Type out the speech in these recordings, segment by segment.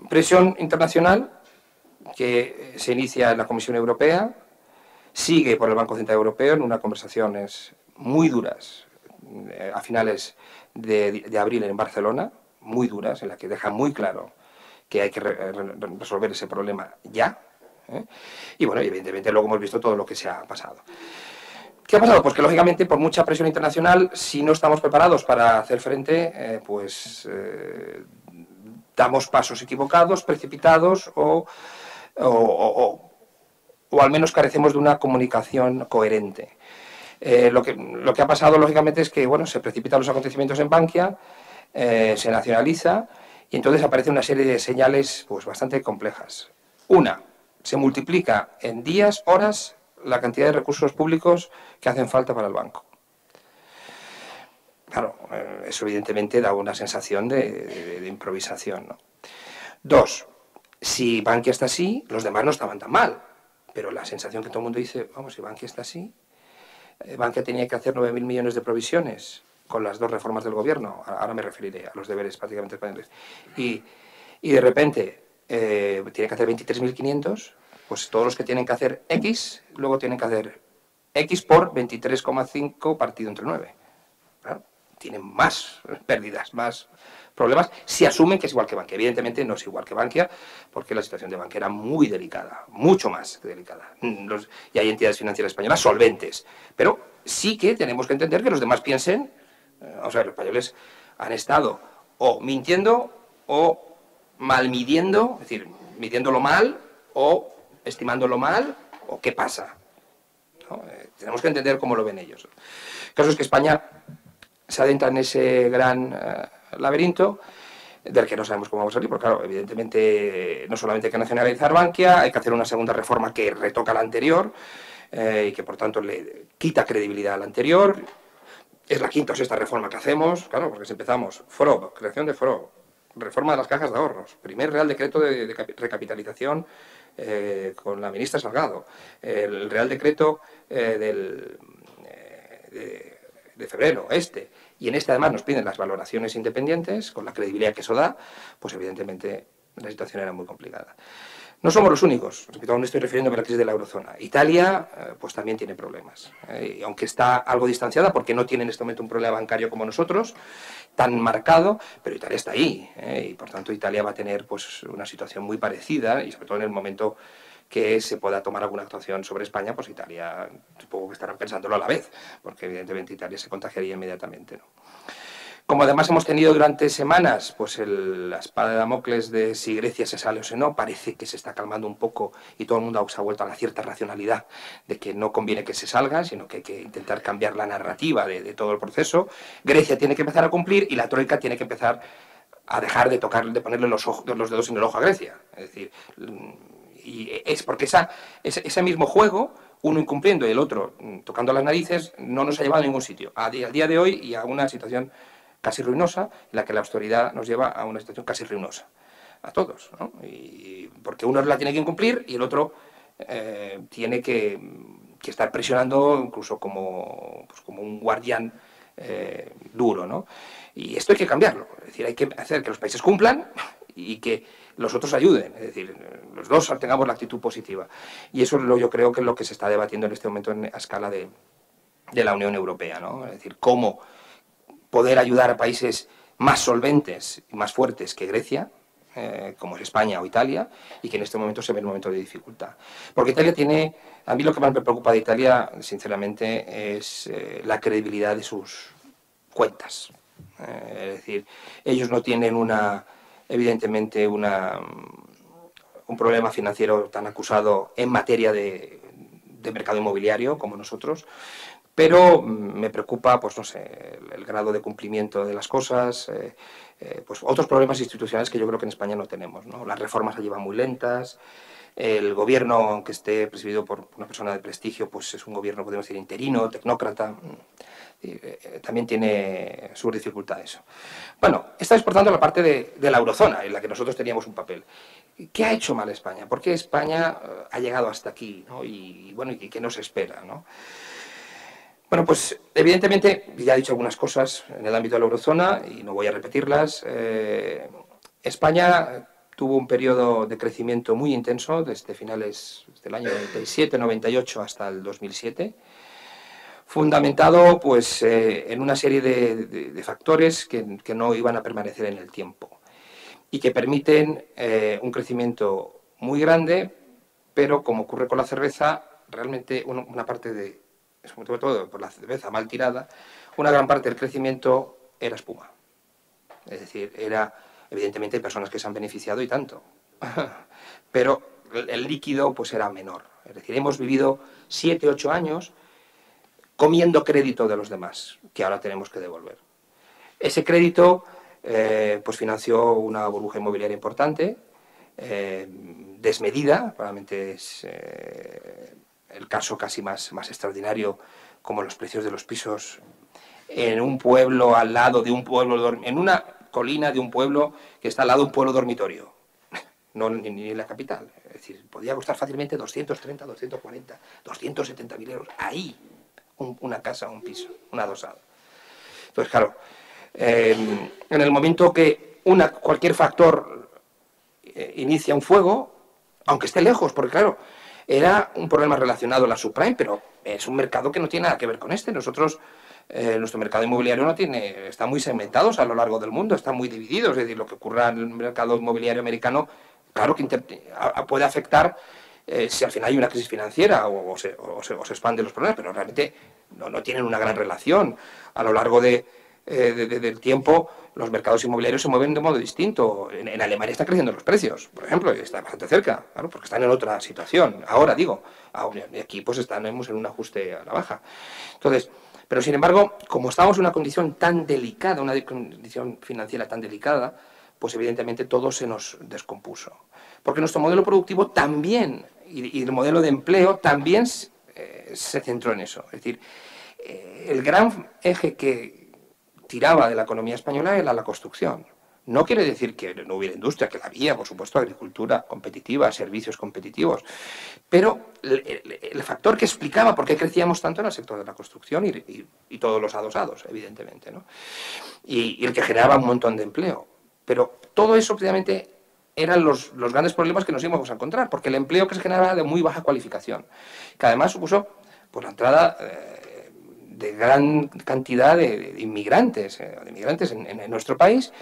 Presión internacional que se inicia en la Comisión Europea, sigue por el Banco Central Europeo en unas conversaciones muy duras a finales de abril en Barcelona, muy duras, en las que deja muy claro que hay que resolver ese problema ya. Y bueno, evidentemente luego hemos visto todo lo que se ha pasado. ¿Qué ha pasado? Pues que lógicamente por mucha presión internacional, si no estamos preparados para hacer frente, damos pasos equivocados, precipitados o al menos carecemos de una comunicación coherente. Lo que ha pasado, lógicamente, es que bueno, se precipitan los acontecimientos en Bankia, se nacionaliza y entonces aparece una serie de señales pues, bastante complejas. Una, se multiplica en días, horas, la cantidad de recursos públicos que hacen falta para el banco. Claro, eso evidentemente da una sensación de improvisación, ¿no? Dos, si Bankia está así, los demás no estaban tan mal, pero la sensación que todo el mundo dice, vamos, si Bankia está así, Bankia tenía que hacer 9.000 millones de provisiones con las dos reformas del gobierno, ahora me referiré a los deberes prácticamente españoles, y de repente tiene que hacer 23.500, pues todos los que tienen que hacer X, luego tienen que hacer X por 23,5 partido entre 9. Claro, tienen más pérdidas, más problemas, si asumen que es igual que Bankia. Evidentemente no es igual que Bankia, porque la situación de Bankia era muy delicada, mucho más delicada. Y hay entidades financieras españolas solventes, pero sí que tenemos que entender que los demás piensen, o sea, los españoles han estado o mintiendo o mal midiendo, es decir, midiéndolo mal o estimándolo mal, o qué pasa, ¿no? Tenemos que entender cómo lo ven ellos. El caso es que España se adentra en ese gran laberinto del que no sabemos cómo vamos a salir, porque claro, evidentemente no solamente hay que nacionalizar Bankia, hay que hacer una segunda reforma que retoca la anterior y que por tanto le quita credibilidad a la anterior. Es la quinta o sexta reforma que hacemos, claro, porque si empezamos, FROB, creación de FROB, reforma de las cajas de ahorros, primer Real Decreto de recapitalización con la ministra Salgado, el Real Decreto de febrero, y en este además nos piden las valoraciones independientes, con la credibilidad que eso da, pues evidentemente la situación era muy complicada. No somos los únicos, repito, aún estoy refiriéndome a la crisis de la eurozona. Italia, pues también tiene problemas, y aunque está algo distanciada, porque no tiene en este momento un problema bancario como nosotros, tan marcado, pero Italia está ahí, y por tanto Italia va a tener pues una situación muy parecida, y sobre todo en el momento que se pueda tomar alguna actuación sobre España, pues Italia, supongo que estarán pensándolo a la vez, porque evidentemente Italia se contagiaría inmediatamente, ¿no? Como además hemos tenido durante semanas pues la espada de Damocles de si Grecia se sale o se no, parece que se está calmando un poco y todo el mundo se ha vuelto a la cierta racionalidad de que no conviene que se salga, sino que hay que intentar cambiar la narrativa de todo el proceso. Grecia tiene que empezar a cumplir y la Troika tiene que empezar a dejar de ponerle los dedos en el ojo a Grecia. Es decir, y es porque ese mismo juego, uno incumpliendo y el otro tocando las narices, no nos ha llevado a ningún sitio. Al día de hoy y a una situación casi ruinosa, en la que la austeridad nos lleva a una situación casi ruinosa. A todos, ¿no? Y porque uno la tiene que incumplir y el otro tiene que estar presionando incluso como un guardián duro, ¿no? Y esto hay que cambiarlo. Es decir, hay que hacer que los países cumplan y que los otros ayuden. Es decir, los dos tengamos la actitud positiva. Y eso yo creo que es lo que se está debatiendo en este momento a escala de la Unión Europea, ¿no? Es decir, cómo poder ayudar a países más solventes y más fuertes que Grecia, como es España o Italia, y que en este momento se ve en un momento de dificultad. Porque Italia tiene, a mí lo que más me preocupa de Italia, sinceramente, es la credibilidad de sus cuentas. Es decir, ellos no tienen evidentemente un problema financiero tan acusado en materia de mercado inmobiliario como nosotros, pero me preocupa, pues no sé, el grado de cumplimiento de las cosas, pues otros problemas institucionales que yo creo que en España no tenemos, ¿no? Las reformas allí van muy lentas, el gobierno, aunque esté presidido por una persona de prestigio, pues es un gobierno, podemos decir, interino, tecnócrata, también tiene sus dificultades. Bueno, esta es por tanto la parte de la eurozona, en la que nosotros teníamos un papel. ¿Qué ha hecho mal España? ¿Por qué España ha llegado hasta aquí, ¿no? Y bueno, ¿y qué nos espera, ¿no? Bueno, pues evidentemente, ya he dicho algunas cosas en el ámbito de la eurozona y no voy a repetirlas. España tuvo un periodo de crecimiento muy intenso desde finales del año 97-98 hasta el 2007, fundamentado pues, en una serie de factores que no iban a permanecer en el tiempo y que permiten un crecimiento muy grande, pero como ocurre con la cerveza, realmente una parte de, sobre todo por la cerveza mal tirada, una gran parte del crecimiento era espuma. Es decir, evidentemente hay personas que se han beneficiado y tanto, pero el líquido pues era menor. Es decir, hemos vivido 7, 8 años comiendo crédito de los demás, que ahora tenemos que devolver. Ese crédito pues financió una burbuja inmobiliaria importante, desmedida, probablemente es el caso casi más extraordinario, como los precios de los pisos en un pueblo al lado de un pueblo, en una colina de un pueblo que está al lado de un pueblo dormitorio, no ni en la capital. Es decir, podía costar fácilmente 230, 240, 270.000 euros. Ahí, una casa, un piso, un adosado. Entonces, claro, en el momento que cualquier factor inicia un fuego, aunque esté lejos, porque claro, era un problema relacionado a la subprime, pero es un mercado que no tiene nada que ver con este. Nosotros, nuestro mercado inmobiliario está muy segmentado a lo largo del mundo, está muy dividido. Es decir, lo que ocurra en el mercado inmobiliario americano, claro que puede afectar si al final hay una crisis financiera o se expanden los problemas, pero realmente no tienen una gran relación. A lo largo del tiempo, los mercados inmobiliarios se mueven de modo distinto. En Alemania están creciendo los precios, por ejemplo, y está bastante cerca, claro, porque están en otra situación. Ahora digo, aquí pues estamos en un ajuste a la baja. Entonces, pero sin embargo, como estamos en una condición tan delicada, una condición financiera tan delicada, pues evidentemente todo se nos descompuso. Porque nuestro modelo productivo también, y el modelo de empleo también se centró en eso. Es decir, el gran eje que tiraba de la economía española era la construcción. No quiere decir que no hubiera industria, que la había, por supuesto, agricultura competitiva, servicios competitivos, pero el factor que explicaba por qué crecíamos tanto era el sector de la construcción y todos los adosados, evidentemente, ¿no? Y el que generaba un montón de empleo. Pero todo eso, obviamente, eran los grandes problemas que nos íbamos a encontrar, porque el empleo que se generaba era de muy baja cualificación, que además supuso pues, la entrada de gran cantidad de inmigrantes, en nuestro país,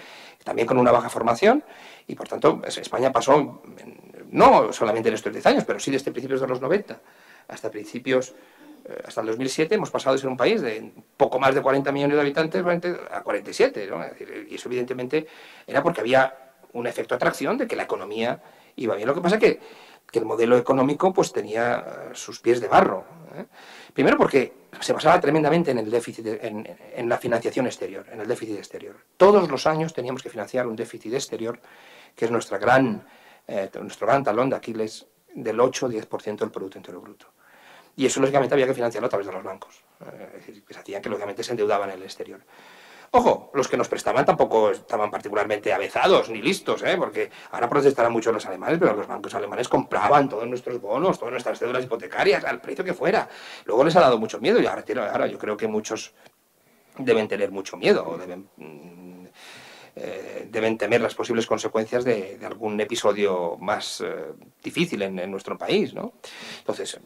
también con una baja formación, y por tanto España pasó, no solamente en estos 10 años, pero sí desde principios de los 90 hasta hasta el 2007, hemos pasado de ser un país de poco más de 40 millones de habitantes a 47, ¿no? Es decir, y eso evidentemente era porque había un efecto de atracción de que la economía iba bien. Lo que pasa es que el modelo económico pues tenía sus pies de barro, ¿eh? Primero porque se basaba tremendamente en el déficit, en la financiación exterior, en el déficit exterior. Todos los años teníamos que financiar un déficit exterior, que es nuestro gran talón de Aquiles, del 8 o 10% del Producto Interior Bruto. Y eso, lógicamente, había que financiarlo a través de los bancos. Es decir, que se hacían que, lógicamente, se endeudaban en el exterior. Ojo, los que nos prestaban tampoco estaban particularmente avezados ni listos, porque ahora protestarán mucho los alemanes, pero los bancos alemanes compraban todos nuestros bonos, todas nuestras cédulas hipotecarias, al precio que fuera. Luego les ha dado mucho miedo y ahora yo creo que muchos deben tener mucho miedo, o deben temer las posibles consecuencias de algún episodio más difícil en nuestro país, ¿no? Entonces,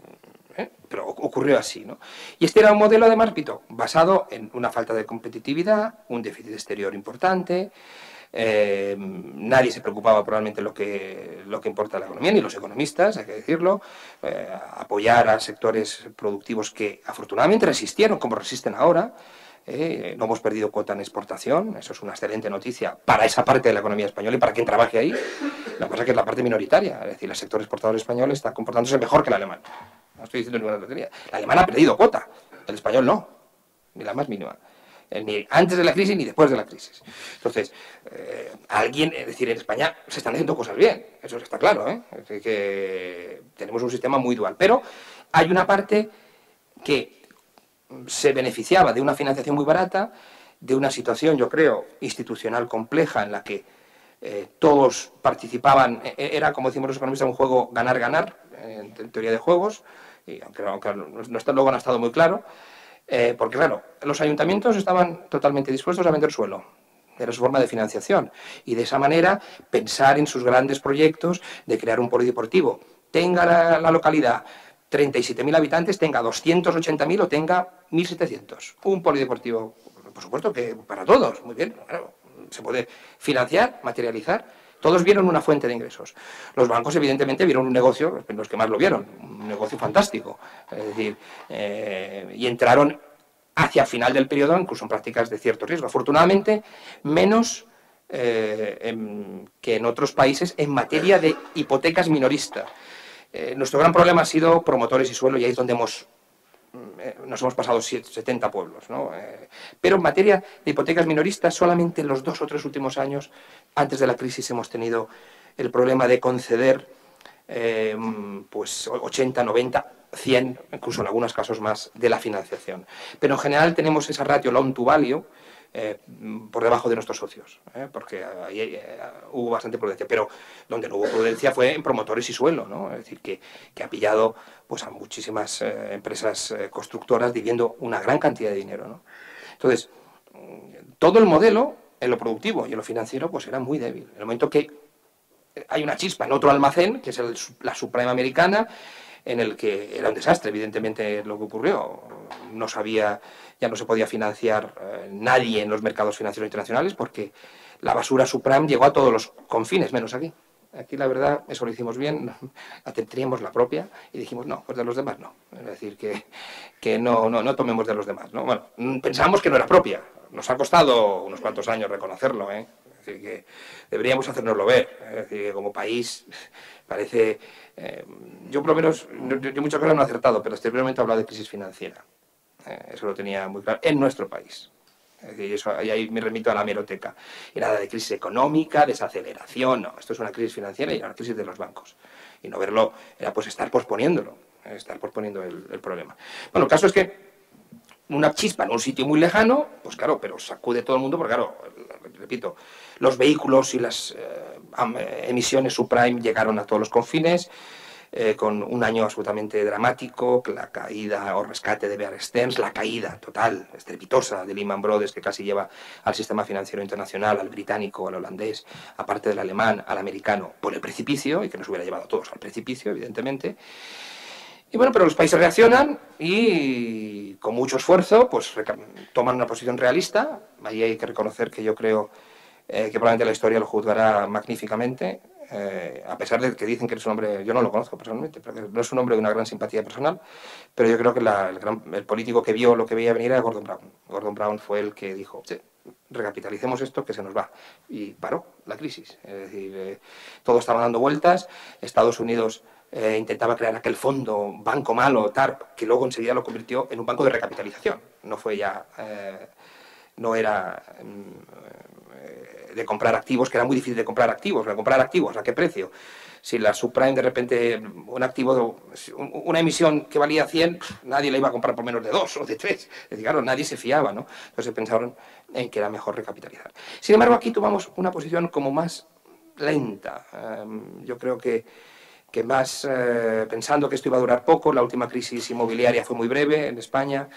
pero ocurrió así, ¿no? Y este era un modelo, además, repito, basado en una falta de competitividad, un déficit exterior importante, nadie se preocupaba probablemente lo que importa a la economía, ni los economistas, hay que decirlo, apoyar a sectores productivos que afortunadamente resistieron, como resisten ahora. No hemos perdido cuota en exportación, eso es una excelente noticia para esa parte de la economía española y para quien trabaje ahí. Lo que pasa es que es la parte minoritaria, es decir, el sector exportador español está comportándose mejor que el alemán. No estoy diciendo ninguna tontería. El alemán ha perdido cuota, el español no, ni la más mínima. Ni antes de la crisis ni después de la crisis. Entonces, es decir, en España se están haciendo cosas bien, eso está claro, ¿eh? Es decir, que tenemos un sistema muy dual, pero hay una parte que se beneficiaba de una financiación muy barata, de una situación, yo creo, institucional compleja en la que todos participaban, era, como decimos los economistas, un juego ganar-ganar, en teoría de juegos, y aunque luego no ha estado muy claro, porque claro, los ayuntamientos estaban totalmente dispuestos a vender suelo, era su forma de financiación. Y de esa manera pensar en sus grandes proyectos de crear un polideportivo. Tenga la localidad 37.000 habitantes, tenga 280.000 o tenga 1.700. Un polideportivo, por supuesto que para todos, muy bien, claro, se puede financiar, materializar. Todos vieron una fuente de ingresos. Los bancos, evidentemente, vieron un negocio, los que más lo vieron, un negocio fantástico. Es decir, y entraron hacia el final del periodo, incluso en prácticas de cierto riesgo. Afortunadamente, menos que en otros países en materia de hipotecas minoristas. Nuestro gran problema ha sido promotores y suelo, y ahí es donde nos hemos pasado 70 pueblos, ¿no? Pero en materia de hipotecas minoristas, solamente en los 2 o 3 últimos años, antes de la crisis, hemos tenido el problema de conceder pues 80, 90, 100, incluso en algunos casos más, de la financiación. Pero en general tenemos esa ratio loan to value por debajo de nuestros socios, porque ahí hubo bastante prudencia, pero donde no hubo prudencia fue en promotores y suelo, ¿no? Es decir, que ha pillado pues, a muchísimas empresas constructoras debiendo una gran cantidad de dinero, ¿no? Entonces, todo el modelo, en lo productivo y en lo financiero, pues era muy débil. En el momento que hay una chispa en otro almacén, que es la subprime americana, en el que era un desastre, evidentemente, lo que ocurrió. Ya no se podía financiar nadie en los mercados financieros internacionales porque la basura subprime llegó a todos los confines, menos aquí. Aquí, la verdad, eso lo hicimos bien, teníamos la propia y dijimos, no, pues de los demás no. Es decir, que no tomemos de los demás, ¿no? Bueno, pensábamos que no era propia. Nos ha costado unos cuantos años reconocerlo, ¿eh? Es decir, que deberíamos hacérnoslo ver. Es decir, que como país parece... yo por lo menos, yo muchas cosas no he acertado, pero exteriormente he hablado de crisis financiera. Eso lo tenía muy claro, en nuestro país. Es decir, eso, ahí me remito a la hemeroteca. Y nada de crisis económica, desaceleración, no. Esto es una crisis financiera y una crisis de los bancos. Y no verlo era pues estar posponiéndolo, estar posponiendo el problema. Bueno, el caso es que una chispa en un sitio muy lejano, pues claro, pero sacude todo el mundo, porque claro, repito, los vehículos y las emisiones subprime llegaron a todos los confines, con un año absolutamente dramático, la caída o rescate de Bear Stearns, la caída total, estrepitosa de Lehman Brothers, que casi lleva al sistema financiero internacional, al británico, al holandés, aparte del alemán, al americano, por el precipicio, y que nos hubiera llevado a todos al precipicio, evidentemente. Y bueno, pero los países reaccionan y con mucho esfuerzo pues toman una posición realista. Ahí hay que reconocer que yo creo que probablemente la historia lo juzgará magníficamente, a pesar de que dicen que es un hombre, yo no lo conozco personalmente, pero no es un hombre de una gran simpatía personal, pero yo creo que el político que vio lo que veía venir era Gordon Brown. Gordon Brown fue el que dijo, sí, recapitalicemos esto que se nos va. Y paró la crisis. Es decir, todo estaba dando vueltas, Estados Unidos... intentaba crear aquel fondo, banco malo, TARP, que luego enseguida lo convirtió en un banco de recapitalización. No fue ya, no era de comprar activos, que era muy difícil de comprar activos. ¿Comprar activos a qué precio? Si la subprime de repente, un activo, una emisión que valía 100, nadie la iba a comprar por menos de 2 o de 3. Es decir, claro, nadie se fiaba, ¿no? Entonces pensaron en que era mejor recapitalizar. Sin embargo, aquí tomamos una posición como más lenta. Yo creo que más pensando que esto iba a durar poco, la última crisis inmobiliaria fue muy breve en España,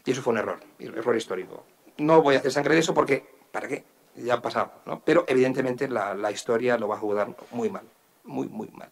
y eso fue un error histórico. No voy a hacer sangre de eso porque, ¿para qué? Ya ha pasado, ¿no? Pero evidentemente la historia lo va a jugar muy mal, muy mal.